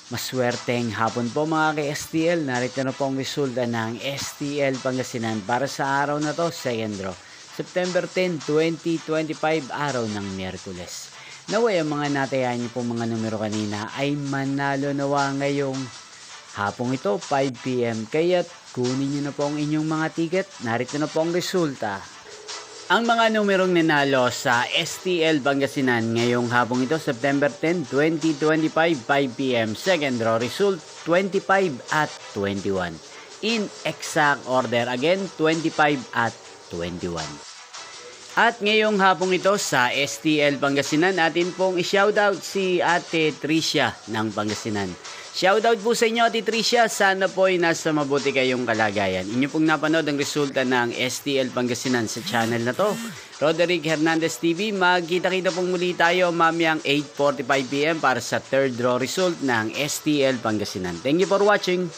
Maswerteng hapon po mga ka-STL. Narito na po ang resulta ng STL Pangasinan para sa araw na to, second draw. September 10, 2025, araw ng Miyerkules. Naway ang mga natayan niyo po mga numero kanina ay manalo nawa ngayong hapong ito, 5 PM. Kaya't kunin niyo na po ang inyong mga ticket. Narito na po ang resulta. Ang mga numerong nanalo sa STL Pangasinan ngayong hapong ito, September 10, 2025, 5 PM. Second draw result, 25 at 21. In exact order again, 25 at 21. At ngayong hapong ito sa STL Pangasinan, atin pong i-shoutout si Ate Tricia ng Pangasinan. Shoutout po sa inyo, Ate Tricia. Sana po ay nasa mabuti kayong kalagayan. Inyo pong napanood ang resulta ng STL Pangasinan sa channel na to, Roderick Hernandez TV. Magkita-kita pong muli tayo mamayang 8:45 PM para sa third draw result ng STL Pangasinan. Thank you for watching.